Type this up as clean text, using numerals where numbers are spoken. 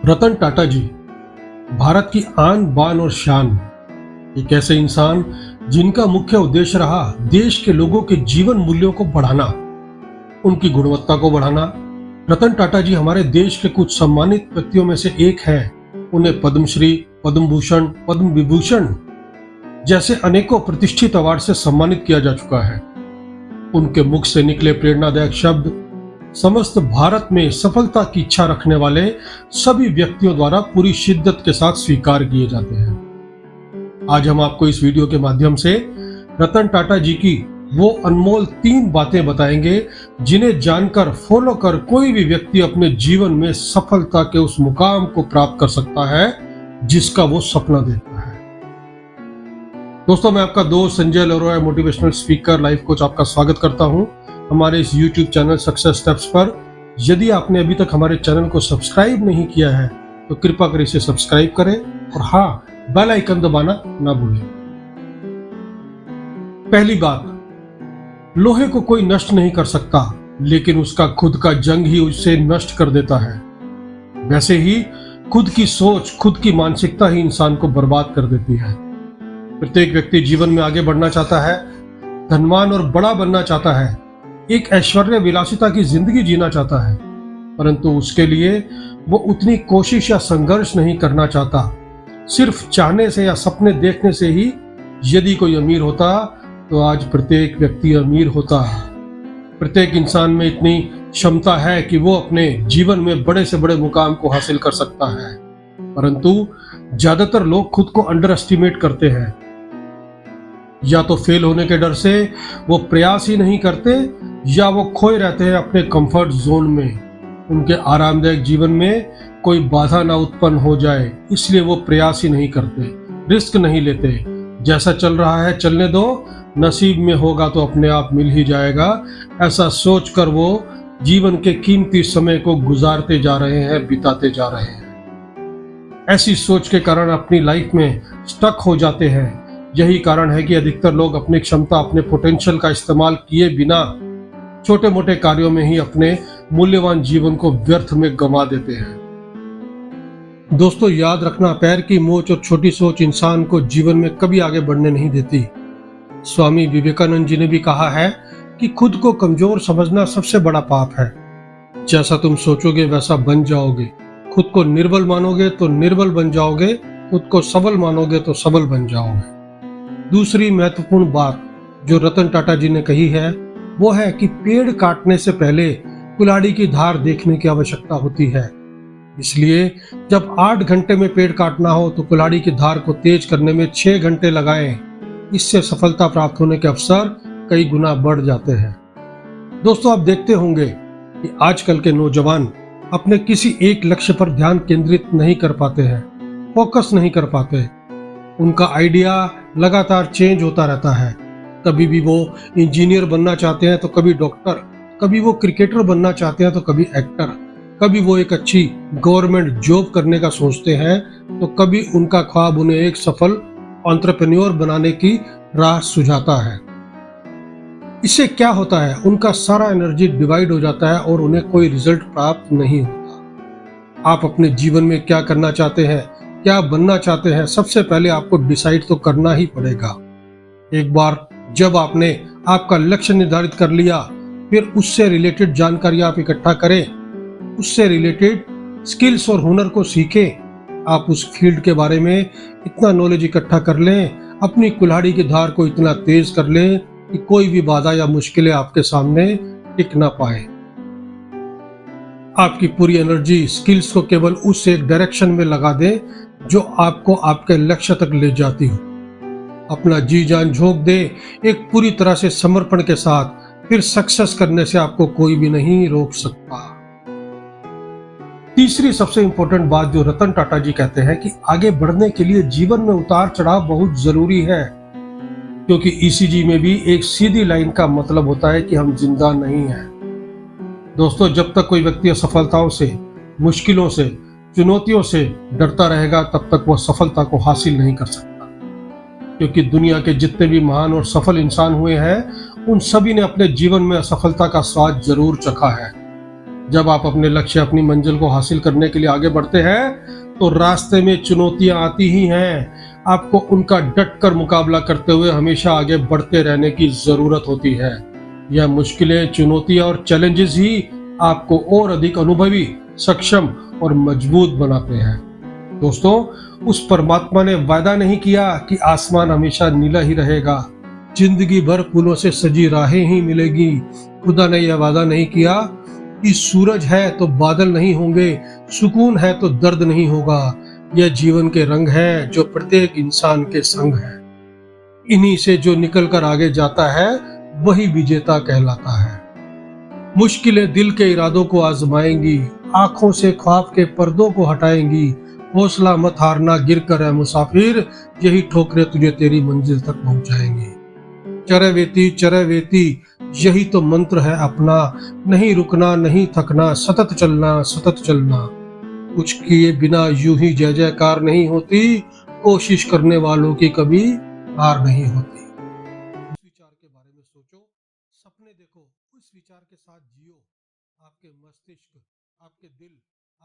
रतन टाटा जी भारत की आन बान और शान, एक ऐसे इंसान जिनका मुख्य उद्देश्य रहा देश के लोगों के जीवन मूल्यों को बढ़ाना, उनकी गुणवत्ता को बढ़ाना। रतन टाटा जी हमारे देश के कुछ सम्मानित व्यक्तियों में से एक हैं। उन्हें पद्मश्री, पद्म भूषण, पद्म विभूषण जैसे अनेकों प्रतिष्ठित अवार्ड से सम्मानित किया जा चुका है। उनके मुख से निकले प्रेरणादायक शब्द समस्त भारत में सफलता की इच्छा रखने वाले सभी व्यक्तियों द्वारा पूरी शिद्दत के साथ स्वीकार किए जाते हैं। आज हम आपको इस वीडियो के माध्यम से रतन टाटा जी की वो अनमोल 3 बातें बताएंगे जिन्हें जानकर फॉलो कर कोई भी व्यक्ति अपने जीवन में सफलता के उस मुकाम को प्राप्त कर सकता है जिसका वो सपना देखता है। दोस्तों, मैं आपका दोस्त Sanjay Laroya, motivational speaker, life coach, आपका स्वागत करता हूं हमारे इस YouTube चैनल सक्सेस स्टेप्स पर। यदि आपने अभी तक हमारे चैनल को सब्सक्राइब नहीं किया है तो कृपया कर इसे सब्सक्राइब करें और हाँ, बेल आइकन दबाना ना भूलें। पहली बात, लोहे को कोई नष्ट नहीं कर सकता, लेकिन उसका खुद का जंग ही उसे नष्ट कर देता है। वैसे ही खुद की सोच, खुद की मानसिकता ही इंसान को बर्बाद कर देती है। प्रत्येक व्यक्ति जीवन में आगे बढ़ना चाहता है, धनवान और बड़ा बनना चाहता है, एक ऐश्वर्य विलासिता की जिंदगी जीना चाहता है, परंतु उसके लिए वो उतनी कोशिश या संघर्ष नहीं करना चाहता। सिर्फ चाहने से या सपने देखने से ही यदि कोई अमीर होता तो आज प्रत्येक व्यक्ति अमीर होता। प्रत्येक इंसान में इतनी क्षमता है कि वो अपने जीवन में बड़े से बड़े मुकाम को हासिल कर सकता है, परंतु ज्यादातर लोग खुद को अंडर एस्टिमेट करते हैं। या तो फेल होने के डर से वो प्रयास ही नहीं करते, या वो खोए रहते हैं अपने कंफर्ट जोन में। उनके आरामदायक जीवन में कोई बाधा ना उत्पन्न हो जाए, इसलिए वो प्रयास ही नहीं करते, रिस्क नहीं लेते। जैसा चल रहा है चलने दो, नसीब में होगा तो अपने आप मिल ही जाएगा, ऐसा सोचकर वो जीवन के कीमती समय को गुजारते जा रहे हैं, बिताते जा रहे हैं। ऐसी सोच के कारण अपनी लाइफ में स्टक हो जाते हैं। यही कारण है कि अधिकतर लोग अपनी क्षमता, अपने पोटेंशियल का इस्तेमाल किए बिना छोटे मोटे कार्यों में ही अपने मूल्यवान जीवन को व्यर्थ में गंवा देते हैं। दोस्तों, याद रखना, पैर की मोच और छोटी सोच इंसान को जीवन में कभी आगे बढ़ने नहीं देती। स्वामी विवेकानंद जी ने भी कहा है कि खुद को कमजोर समझना सबसे बड़ा पाप है। जैसा तुम सोचोगे वैसा बन जाओगे। खुद को निर्बल मानोगे तो निर्बल बन जाओगे, खुद को सबल मानोगे तो सबल बन जाओगे। दूसरी महत्वपूर्ण बात जो रतन टाटा जी ने कही है वो है कि पेड़ काटने से पहले कुल्हाड़ी की धार देखने की आवश्यकता होती है। इसलिए जब 8 घंटे में पेड़ काटना हो तो कुल्हाड़ी की धार को तेज करने में 6 घंटे लगाएं। इससे सफलता प्राप्त होने के अवसर कई गुना बढ़ जाते हैं। दोस्तों, आप देखते होंगे कि आजकल के नौजवान अपने किसी एक लक्ष्य पर ध्यान केंद्रित नहीं कर पाते हैं, फोकस नहीं कर पाते। उनका आइडिया लगातार चेंज होता रहता है। कभी भी वो इंजीनियर बनना चाहते हैं तो कभी डॉक्टर, कभी वो क्रिकेटर बनना चाहते हैं तो कभी एक्टर, कभी वो एक अच्छी गवर्नमेंट जॉब करने का सोचते हैं तो कभी उनका ख्वाब उन्हें एक सफल एंटरप्रेन्योर बनाने की राह सुझाता है। इससे क्या होता है, उनका सारा एनर्जी डिवाइड हो जाता है और उन्हें कोई रिजल्ट प्राप्त नहीं होता। आप अपने जीवन में क्या करना चाहते हैं, क्या बनना चाहते हैं, सबसे पहले आपको डिसाइड तो करना ही पड़ेगा। एक बार जब आपने आपका लक्ष्य निर्धारित कर लिया, फिर उससे रिलेटेड जानकारी आप इकट्ठा करें, उससे रिलेटेड स्किल्स और हुनर को सीखें। आप उस फील्ड के बारे में इतना नॉलेज इकट्ठा कर लें, अपनी कुल्हाड़ी की धार को इतना तेज कर लें कि कोई भी बाधा या मुश्किलें आपके सामने टिक ना पाए। आपकी पूरी एनर्जी, स्किल्स को केवल उस एक डायरेक्शन में लगा दें जो आपको आपके लक्ष्य तक ले जाती हो। अपना जी जान झोंक दे एक पूरी तरह से समर्पण के साथ, फिर सक्सेस करने से आपको कोई भी नहीं रोक सकता। तीसरी सबसे इंपॉर्टेंट बात जो रतन टाटा जी कहते हैं कि आगे बढ़ने के लिए जीवन में उतार चढ़ाव बहुत जरूरी है, क्योंकि ईसीजी में भी एक सीधी लाइन का मतलब होता है कि हम जिंदा नहीं हैं। दोस्तों, जब तक कोई व्यक्ति असफलताओं से, मुश्किलों से, चुनौतियों से डरता रहेगा तब तक वह सफलता को हासिल नहीं कर सकता। क्योंकि दुनिया के जितने भी महान और सफल इंसान हुए हैं उन सभी ने अपने जीवन में असफलता का स्वाद जरूर चखा है। जब आप अपने लक्ष्य अपनी मंजिल को हासिल करने के लिए आगे बढ़ते हैं तो रास्ते में चुनौतियां आती ही हैं। आपको उनका डट कर मुकाबला करते हुए हमेशा आगे बढ़ते रहने की जरूरत होती है। यह मुश्किलें, चुनौतियां और चैलेंजेस ही आपको और अधिक अनुभवी, सक्षम और मजबूत बनाते हैं। दोस्तों, उस परमात्मा ने वादा नहीं किया कि आसमान हमेशा नीला ही रहेगा, जिंदगी भर फूलों से सजी राहें ही मिलेगी। खुदा ने यह वादा नहीं किया कि सूरज है तो बादल नहीं होंगे, सुकून है तो दर्द नहीं होगा। यह जीवन के रंग है जो प्रत्येक इंसान के संग है। इन्हीं से जो निकल कर आगे जाता है वही विजेता कहलाता है। मुश्किलें दिल के इरादों को आजमाएंगी, आंखों से ख्वाब के पर्दों को हटाएंगी। हौसला मत हारना, गिर कर है मुसाफिर, यही ठोकरें तुझे तेरी मंजिल तक पहुंचाएंगी। चरवेती चरवेती, यही तो मंत्र है अपना, नहीं रुकना नहीं थकना, सतत चलना सतत चलना। कुछ किए बिना यूं ही जय जयकार नहीं होती, कोशिश करने वालों की कभी हार नहीं होती। उस विचार के बारे में सोचो, सपने देखो, उस विचार के साथ जियो। आपके मस्तिष्क, आपके दिल